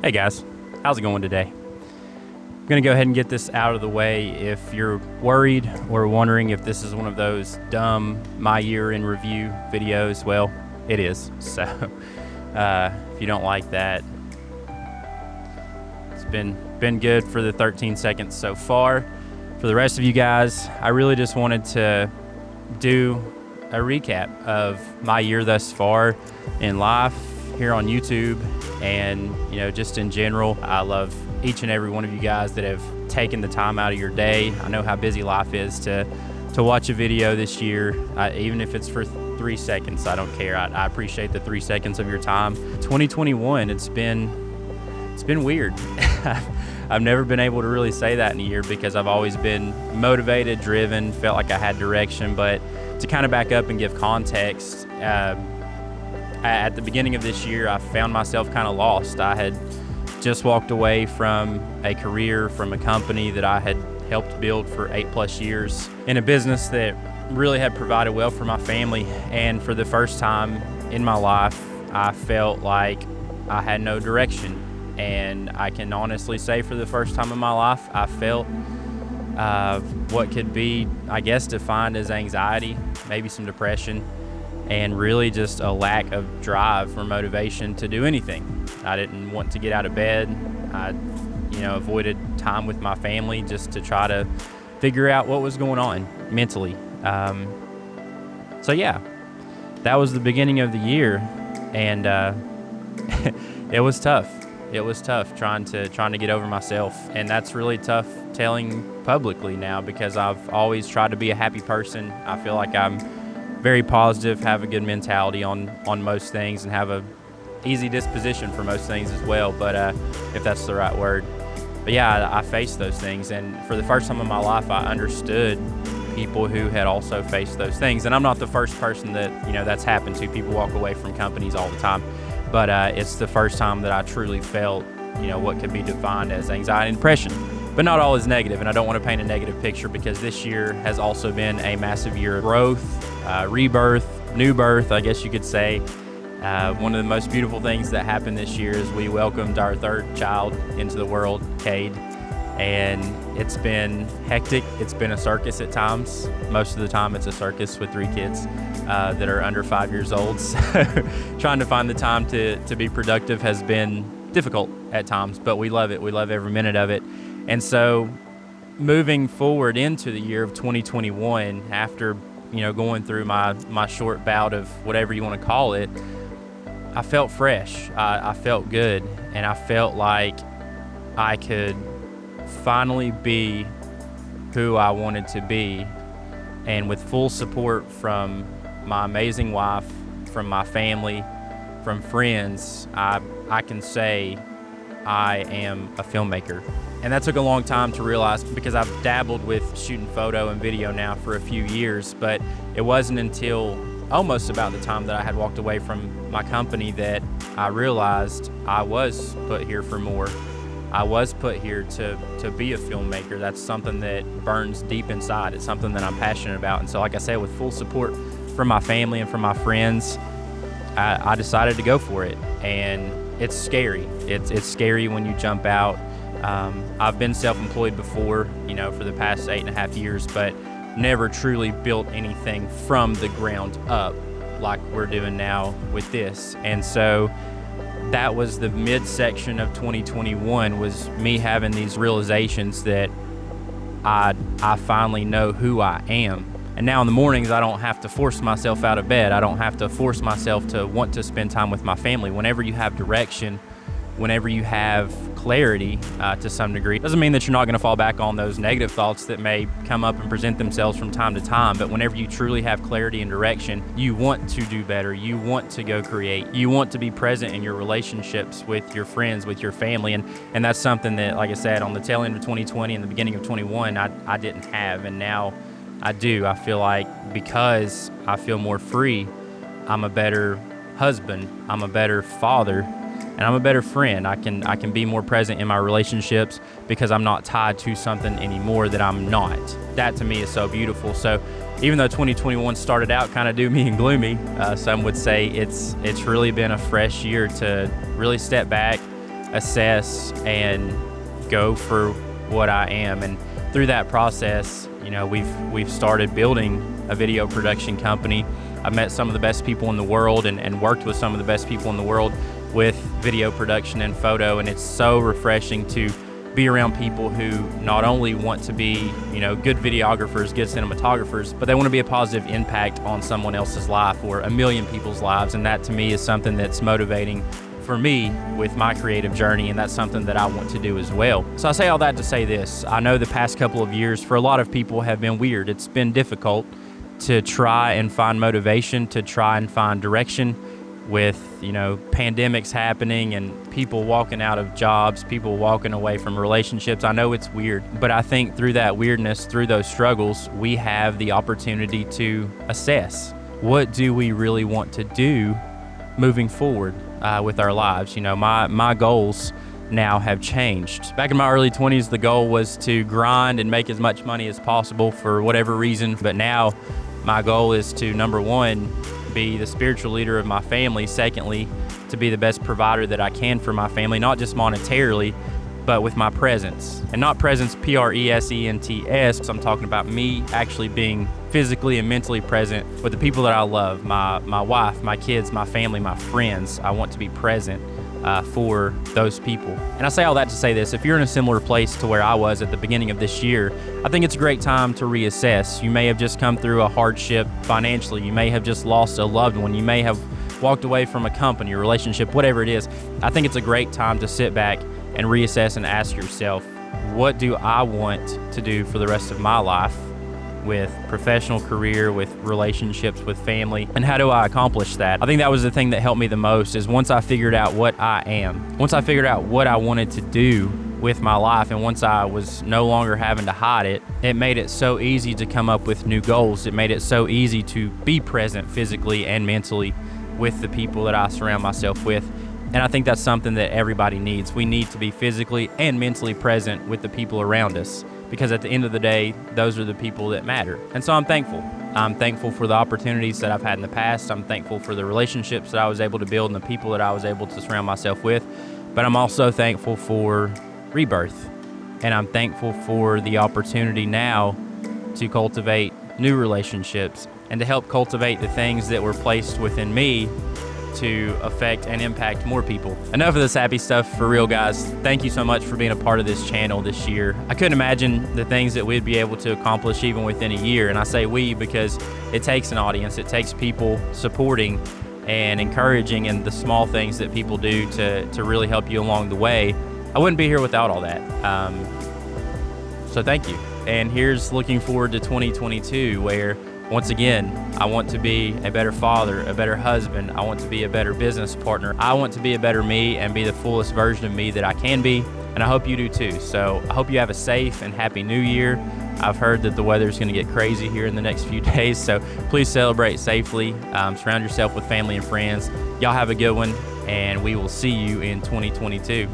Hey guys, how's it going today? I'm gonna go ahead and get this out of the way. If you're worried or wondering if this is one of those dumb my year in review videos, well, it is. So if you don't like that, it's been good for the 13 seconds so far. For the rest of you guys, I really just wanted to do a recap of my year thus far in life here on YouTube, and just in general. I love each and every one of you guys that have taken the time out of your day. I know how busy life is to watch a video this year, even if it's for 3 seconds. I don't care. I appreciate the 3 seconds of your time. 2021, it's been weird. I've never been able to really say that in a year because I've always been motivated, driven, felt like I had direction. But to kind of back up and give context, at the beginning of this year, I found myself kind of lost. I had just walked away from a career, from a company that I had helped build for 8+ years in a business that really had provided well for my family. And for the first time in my life, I felt like I had no direction. And I can honestly say for the first time in my life, I felt what could be, I guess, defined as anxiety, maybe some depression, and really just a lack of drive or motivation to do anything. I didn't want to get out of bed. I, avoided time with my family just to try to figure out what was going on mentally. So yeah, that was the beginning of the year, and it was tough. It was tough trying to get over myself, and that's really tough telling publicly now because I've always tried to be a happy person. I feel like I'm very positive, have a good mentality on most things, and have a easy disposition for most things as well, but if that's the right word. But yeah, I faced those things, and for the first time in my life, I understood people who had also faced those things. And I'm not the first person that that's happened to. People walk away from companies all the time, but it's the first time that I truly felt what could be defined as anxiety and depression. But not all is negative, and I don't want to paint a negative picture because this year has also been a massive year of growth, rebirth, new birth, I guess you could say. One of the most beautiful things that happened this year is we welcomed our 3rd child into the world, Cade, and it's been hectic. It's been a circus at times. Most of the time it's a circus with 3 kids that are under 5 years old. So trying to find the time to be productive has been difficult at times, but we love it. We love every minute of it. And so moving forward into the year of 2021, after going through my short bout of whatever you want to call it, I felt fresh. I felt good, and I felt like I could finally be who I wanted to be, and with full support from my amazing wife, from my family, from friends, I can say I am a filmmaker. And that took a long time to realize because I've dabbled with shooting photo and video now for a few years, but it wasn't until almost about the time that I had walked away from my company that I realized I was put here for more. I was put here to be a filmmaker. That's something that burns deep inside. It's something that I'm passionate about. And so, like I said, with full support from my family and from my friends, I decided to go for it. And it's scary. It's scary when you jump out. I've been self-employed before, for the past 8.5 years, but never truly built anything from the ground up like we're doing now with this. And so that was the midsection of 2021, was me having these realizations that I finally know who I am. And now in the mornings, I don't have to force myself out of bed. I don't have to force myself to want to spend time with my family. Whenever you have direction, whenever you have clarity to some degree, doesn't mean that you're not going to fall back on those negative thoughts that may come up and present themselves from time to time. But whenever you truly have clarity and direction, you want to do better. You want to go create. You want to be present in your relationships with your friends, with your family. And that's something that, like I said, on the tail end of 2020 and the beginning of 21, I didn't have. And now I do. I feel like because I feel more free, I'm a better husband, I'm a better father, and I'm a better friend. I can be more present in my relationships because I'm not tied to something anymore that I'm not. That to me is so beautiful. So even though 2021 started out kind of doomy and gloomy, some would say it's really been a fresh year to really step back, assess and go for what I am. And through that process, you know, we've started building a video production company. I've met some of the best people in the world and worked with some of the best people in the world with video production and photo, and it's so refreshing to be around people who not only want to be, you know, good videographers, good cinematographers, but they want to be a positive impact on someone else's life or a million people's lives. And that to me is something that's motivating for me with my creative journey, and that's something that I want to do as well. So I say all that to say this: I know the past couple of years for a lot of people have been weird. It's been difficult to try and find motivation, to try and find direction with, you know, pandemics happening and people walking out of jobs, people walking away from relationships. I know it's weird, but I think through that weirdness, through those struggles, we have the opportunity to assess, what do we really want to do moving forward with our lives? You know, my goals now have changed. Back in my early 20s, the goal was to grind and make as much money as possible for whatever reason. But now my goal is to, number one, be the spiritual leader of my family. Secondly, to be the best provider that I can for my family, not just monetarily, but with my presence. And not presence, presents. So I'm talking about me actually being physically and mentally present with the people that I love, my wife, my kids, my family, my friends. I want to be present for those people. And I say all that to say this: if you're in a similar place to where I was at the beginning of this year, I think it's a great time to reassess. You may have just come through a hardship financially. You may have just lost a loved one. You may have walked away from a company or relationship, whatever it is. I think it's a great time to sit back and reassess and ask yourself, what do I want to do for the rest of my life with professional career, with relationships, with family, and how do I accomplish that? I think that was the thing that helped me the most, is once I figured out what I am, once I figured out what I wanted to do with my life, and once I was no longer having to hide it, it made it so easy to come up with new goals. It made it so easy to be present physically and mentally with the people that I surround myself with. And I think that's something that everybody needs. We need to be physically and mentally present with the people around us, because at the end of the day, those are the people that matter. And so I'm thankful. I'm thankful for the opportunities that I've had in the past. I'm thankful for the relationships that I was able to build and the people that I was able to surround myself with. But I'm also thankful for rebirth. And I'm thankful for the opportunity now to cultivate new relationships and to help cultivate the things that were placed within me to affect and impact more people. Enough of this happy stuff for real, guys. Thank you so much for being a part of this channel this year. I couldn't imagine the things that we'd be able to accomplish even within a year. And I say we because it takes an audience. It takes people supporting and encouraging, and the small things that people do to really help you along the way. I wouldn't be here without all that. So thank you. And here's looking forward to 2022, where once again, I want to be a better father, a better husband. I want to be a better business partner. I want to be a better me and be the fullest version of me that I can be. And I hope you do too. So I hope you have a safe and happy new year. I've heard that the weather's gonna get crazy here in the next few days. So please celebrate safely. Surround yourself with family and friends. Y'all have a good one, and we will see you in 2022.